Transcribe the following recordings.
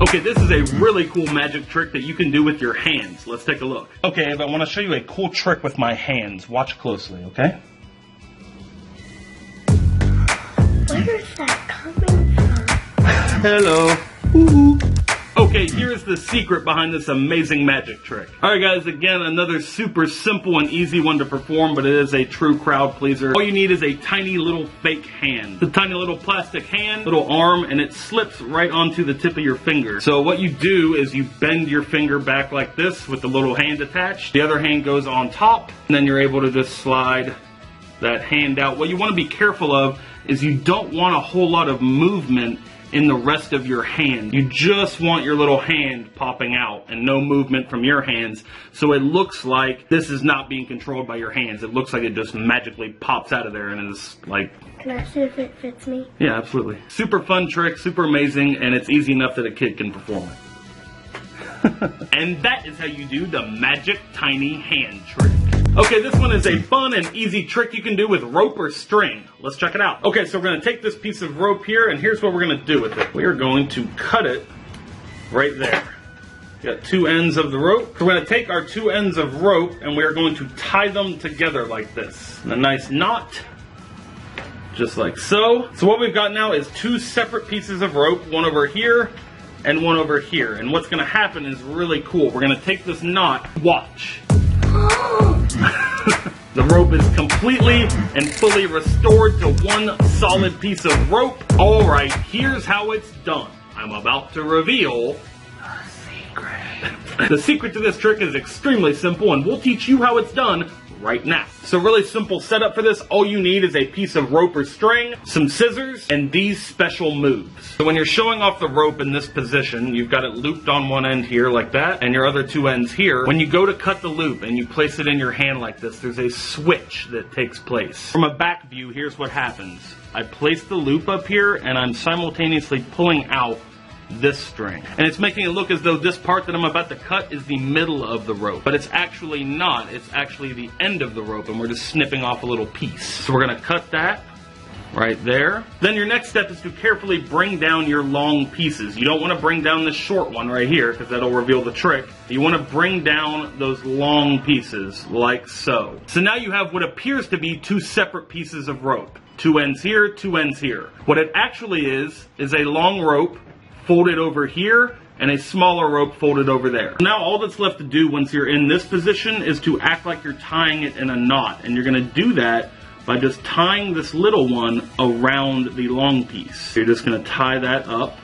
Okay, this is a really cool magic trick that you can do with your hands. Let's take a look. Okay, I want to show you a cool trick with my hands. Watch closely, okay? Where is that coming from? Hello. Ooh. Okay, here's the secret behind this amazing magic trick. Alright guys, again, another super simple and easy one to perform, but it is a true crowd pleaser. All you need is a tiny little fake hand. It's a tiny little plastic hand, little arm, and it slips right onto the tip of your finger. So what you do is you bend your finger back like this with the little hand attached. The other hand goes on top, and then you're able to just slide that hand out. What you want to be careful of is you don't want a whole lot of movement in the rest of your hand. You just want your little hand popping out and no movement from your hands, so it looks like this is not being controlled by your hands. It looks like it just magically pops out of there and is like... Can I see if it fits me? Yeah, absolutely. Super fun trick, super amazing, and it's easy enough that a kid can perform it. And that is how you do the magic tiny hand trick. Okay, this one is a fun and easy trick you can do with rope or string. Let's check it out. Okay, so we're going to take this piece of rope here, and here's what we're going to do with it. We are going to cut it right there. We got two ends of the rope. So we're going to take our two ends of rope, and we are going to tie them together like this. And a nice knot, just like so. So what we've got now is two separate pieces of rope, one over here and one over here. And what's going to happen is really cool. We're going to take this knot, watch. The rope is completely and fully restored to one solid piece of rope. Alright, here's how it's done. I'm about to reveal the secret. The secret to this trick is extremely simple, and we'll teach you how it's done right now. So really simple setup for this. All you need is a piece of rope or string, some scissors, and these special moves. So when you're showing off the rope in this position, you've got it looped on one end here like that, and your other two ends here. When you go to cut the loop and you place it in your hand like this, there's a switch that takes place. From a back view, here's what happens. I place the loop up here, and I'm simultaneously pulling out this string. And it's making it look as though this part that I'm about to cut is the middle of the rope. But it's actually not. It's actually the end of the rope, and we're just snipping off a little piece. So we're going to cut that right there. Then your next step is to carefully bring down your long pieces. You don't want to bring down this short one right here, because that'll reveal the trick. You want to bring down those long pieces, like so. So now you have what appears to be two separate pieces of rope. Two ends here, two ends here. What it actually is a long rope folded over here, and a smaller rope folded over there. Now all that's left to do once you're in this position is to act like you're tying it in a knot, and you're going to do that by just tying this little one around the long piece. You're just going to tie that up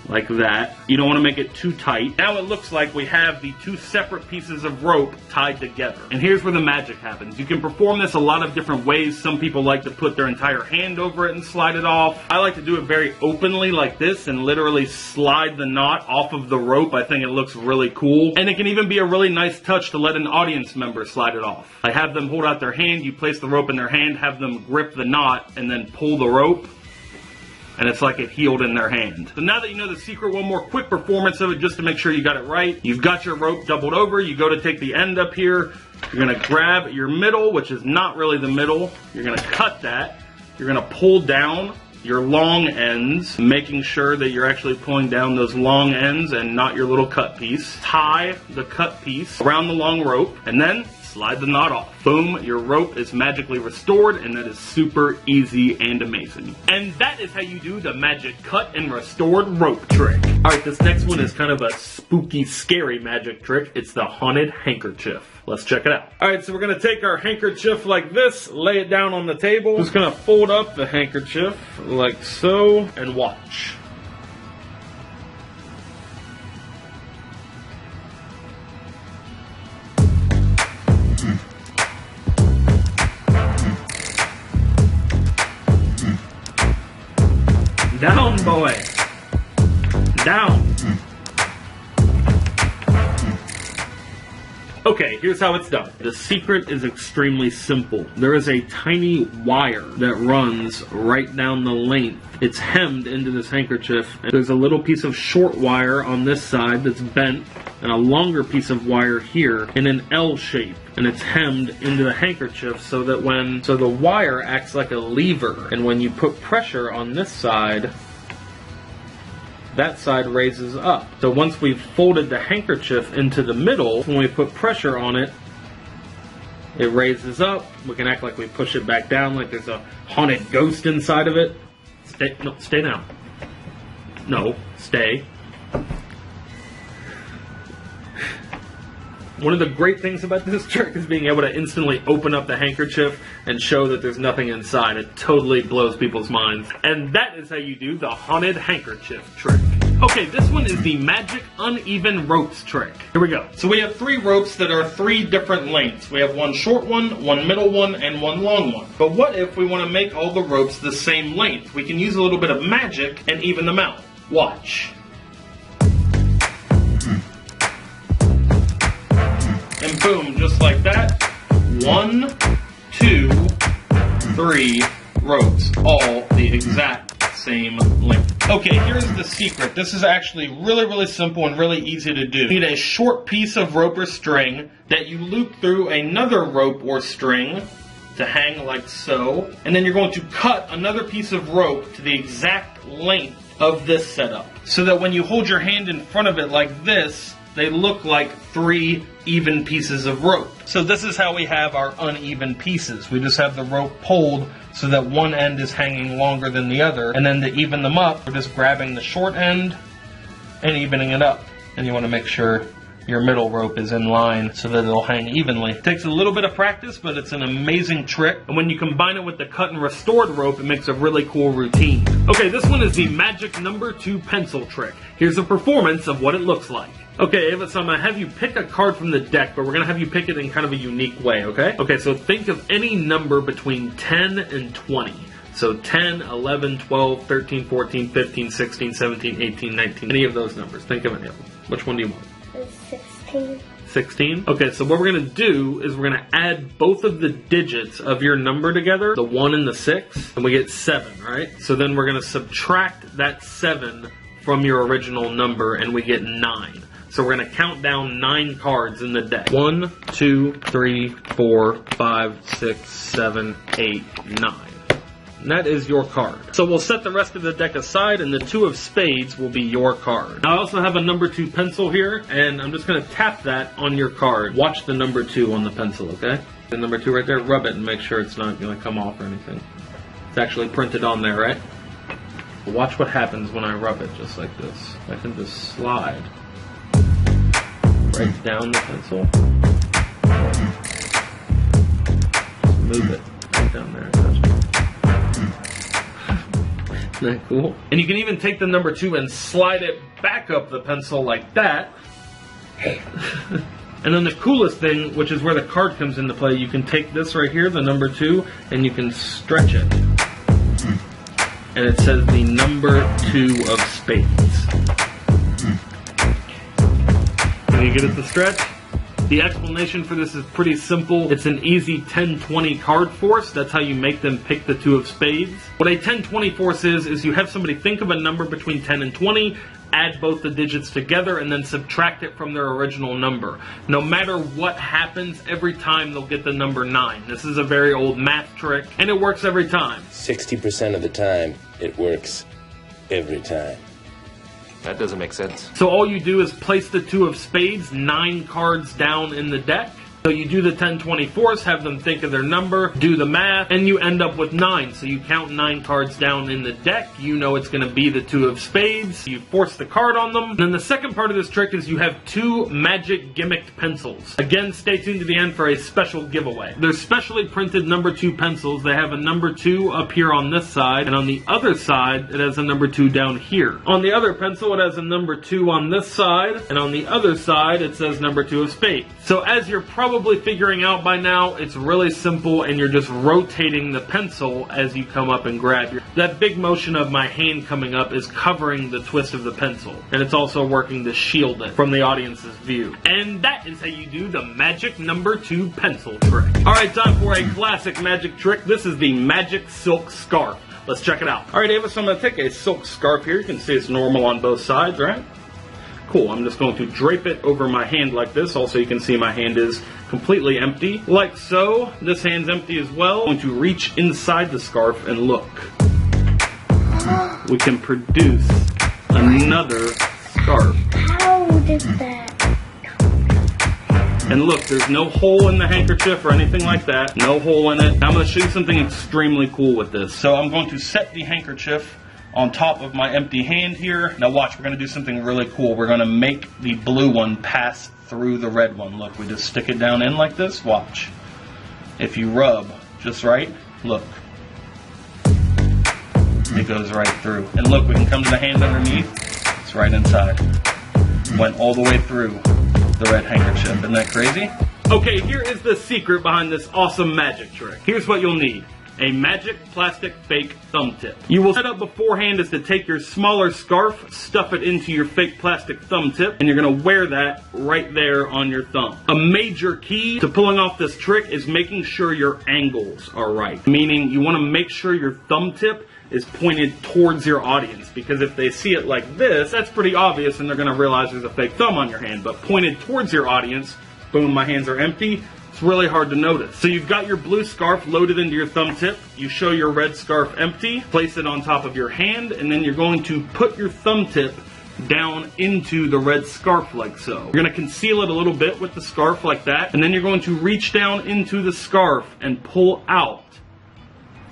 like that. You don't want to make it too tight. Now it looks like we have the two separate pieces of rope tied together. And here's where the magic happens. You can perform this a lot of different ways. Some people like to put their entire hand over it and slide it off. I like to do it very openly like this and literally slide the knot off of the rope. I think it looks really cool. And it can even be a really nice touch to let an audience member slide it off. I have them hold out their hand, you place the rope in their hand, have them grip the knot, and then pull the rope. And it's like it healed in their hand. So now that you know the secret, one more quick performance of it just to make sure you got it right. You've got your rope doubled over. You go to take the end up here. You're going to grab your middle, which is not really the middle. You're going to cut that. You're going to pull down your long ends, making sure that you're actually pulling down those long ends and not your little cut piece. Tie the cut piece around the long rope, and then slide the knot off. Boom, your rope is magically restored, and that is super easy and amazing. And that is how you do the magic cut and restored rope trick. Alright, this next one is kind of a spooky, scary magic trick. It's the haunted handkerchief. Let's check it out. Alright, so we're going to take our handkerchief like this, lay it down on the table. Just going to fold up the handkerchief like so, and watch. Down, boy. Down. Okay, here's how it's done. The secret is extremely simple. There is a tiny wire that runs right down the length. It's hemmed into this handkerchief. There's a little piece of short wire on this side that's bent, and a longer piece of wire here in an L shape. And it's hemmed into the handkerchief so that so the wire acts like a lever. And when you put pressure on this side, that side raises up. So once we've folded the handkerchief into the middle, when we put pressure on it, it raises up. We can act like we push it back down, like there's a haunted ghost inside of it. Stay down. No, stay. One of the great things about this trick is being able to instantly open up the handkerchief and show that there's nothing inside. It totally blows people's minds. And that is how you do the haunted handkerchief trick. Okay, this one is the magic uneven ropes trick. Here we go. So we have 3 ropes that are 3 different lengths. We have one short one, one middle one, and one long one. But what if we want to make all the ropes the same length? We can use a little bit of magic and even them out. Watch. And boom, just like that. 1, 2, 3 ropes, all the exact same length. Okay, here's the secret. This is actually really simple and really easy to do. You need a short piece of rope or string that you loop through another rope or string to hang like so. And then you're going to cut another piece of rope to the exact length of this setup. So that when you hold your hand in front of it like this, they look like 3 even pieces of rope. So this is how we have our uneven pieces. We just have the rope pulled so that one end is hanging longer than the other. And then to even them up, we're just grabbing the short end and evening it up. And you want to make sure your middle rope is in line so that it'll hang evenly. It takes a little bit of practice, but it's an amazing trick. And when you combine it with the cut and restored rope, it makes a really cool routine. Okay, this one is the magic number 2 pencil trick. Here's a performance of what it looks like. Okay, Ava, so I'm going to have you pick a card from the deck, but we're going to have you pick it in kind of a unique way, okay? Okay, so think of any number between 10 and 20. So 10, 11, 12, 13, 14, 15, 16, 17, 18, 19. Any of those numbers. Think of any of them. Which one do you want? 16. 16? Okay, so what we're going to do is we're going to add both of the digits of your number together, the 1 and the 6, and we get 7, right? So then we're going to subtract that 7 from your original number, and we get 9. So we're going to count down 9 cards in the deck. 1, 2, 3, 4, 5, 6, 7, 8, 9. And that is your card. So we'll set the rest of the deck aside, and the 2 of spades will be your card. Now I also have a number 2 pencil here, and I'm just going to tap that on your card. Watch the number 2 on the pencil, okay? The number 2 right there, rub it and make sure it's not going to come off or anything. It's actually printed on there, right? Watch what happens when I rub it just like this. I can just slide right down the pencil. Just move it right down there. Isn't that cool? And you can even take the number 2 and slide it back up the pencil like that. And then the coolest thing, which is where the card comes into play, you can take this right here, the number 2, and you can stretch it. And it says the number 2 of spades. Can you get it to stretch? The explanation for this is pretty simple. It's an easy 10-20 card force. That's how you make them pick the 2 of spades. What a 10-20 force is you have somebody think of a number between 10 and 20, add both the digits together, and then subtract it from their original number. No matter what happens, every time they'll get the number 9. This is a very old math trick, and it works every time. 60% of the time, it works every time. That doesn't make sense. So all you do is place the 2 of spades 9 cards down in the deck. So you do the 10-20 force, have them think of their number, do the math, and you end up with 9. So you count 9 cards down in the deck. You know it's going to be the 2 of spades. You force the card on them. And then the second part of this trick is you have 2 magic gimmicked pencils. Again, stay tuned to the end for a special giveaway. They're specially printed number 2 pencils. They have a number 2 up here on this side, and on the other side, it has a number 2 down here. On the other pencil, it has a number 2 on this side, and on the other side, it says number 2 of spades. So as you're probably figuring out by now, it's really simple, and you're just rotating the pencil as you come up and grab your... That big motion of my hand coming up is covering the twist of the pencil, and it's also working to shield it from the audience's view. And that is how you do the magic number 2 pencil trick. Alright, time for a classic magic trick. This is the magic silk scarf. Let's check it out. Alright, Ava, so I'm going to take a silk scarf here. You can see it's normal on both sides, right? Cool, I'm just going to drape it over my hand like this. Also, you can see my hand is completely empty. Like so. This hand's empty as well. I'm going to reach inside the scarf and look. We can produce another scarf. How did that? And look, there's no hole in the handkerchief or anything like that. No hole in it. Now I'm going to show you something extremely cool with this. So I'm going to set the handkerchief on top of my empty hand here. Now watch, we're going to do something really cool. We're going to make the blue one pass through the red one. Look, we just stick it down in like this. Watch. If you rub just right, look. It goes right through. And look, we can come to the hand underneath. It's right inside. Went all the way through the red handkerchief. Isn't that crazy? Okay, here is the secret behind this awesome magic trick. Here's what you'll need. A magic plastic fake thumb tip. You will set up beforehand is to take your smaller scarf, stuff it into your fake plastic thumb tip, and you're going to wear that right there on your thumb. A major key to pulling off this trick is making sure your angles are right. Meaning you want to make sure your thumb tip is pointed towards your audience, because if they see it like this, that's pretty obvious and they're going to realize there's a fake thumb on your hand. But pointed towards your audience, boom, my hands are empty. It's really hard to notice. So you've got your blue scarf loaded into your thumb tip. You show your red scarf empty, place it on top of your hand, and then you're going to put your thumb tip down into the red scarf like so. You're going to conceal it a little bit with the scarf like that, and then you're going to reach down into the scarf and pull out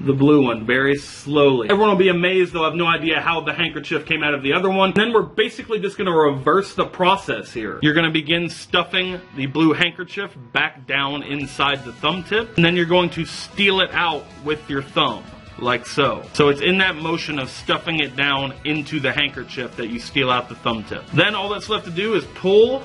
the blue one very slowly. Everyone will be amazed, they'll have no idea how the handkerchief came out of the other one. And then we're basically just going to reverse the process here. You're going to begin stuffing the blue handkerchief back down inside the thumb tip, and then you're going to steal it out with your thumb, like so. So it's in that motion of stuffing it down into the handkerchief that you steal out the thumb tip. Then all that's left to do is pull,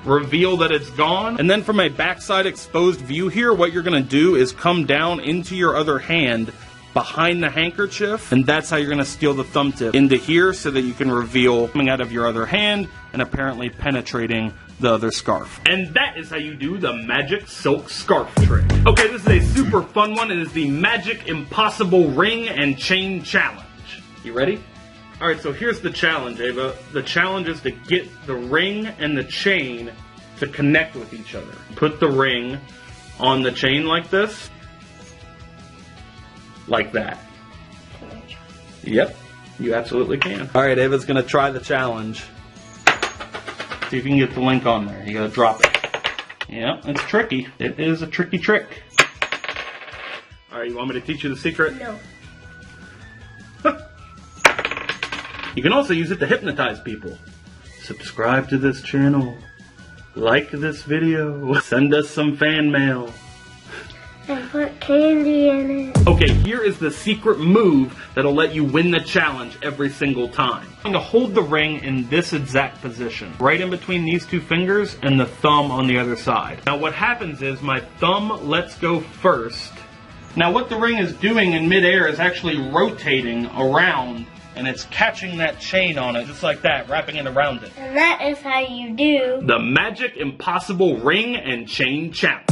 reveal that it's gone, and then from a backside exposed view here, what you're going to do is come down into your other hand behind the handkerchief, and that's how you're going to steal the thumb tip into here so that you can reveal coming out of your other hand and apparently penetrating the other scarf. And that is how you do the magic silk scarf trick. Okay, this is a super fun one. It is the Magic Impossible Ring and Chain Challenge. You ready? Alright, so here's the challenge, Ava. The challenge is to get the ring and the chain to connect with each other. Put the ring on the chain like this. Like that. Yep, you absolutely can. Alright, Ava's gonna try the challenge. See if you can get the link on there. You gotta drop it. Yep, it's tricky. It is a tricky trick. Alright, you want me to teach you the secret? No. You can also use it to hypnotize people. Subscribe to this channel. Like this video. Send us some fan mail. And put candy in it. Okay, here is the secret move that'll let you win the challenge every single time. I'm going to hold the ring in this exact position, right in between these two fingers and the thumb on the other side. Now what happens is my thumb lets go first. Now what the ring is doing in midair is actually rotating around, and it's catching that chain on it, just like that, wrapping it around it. And that is how you do the Magic Impossible Ring and Chain Challenge.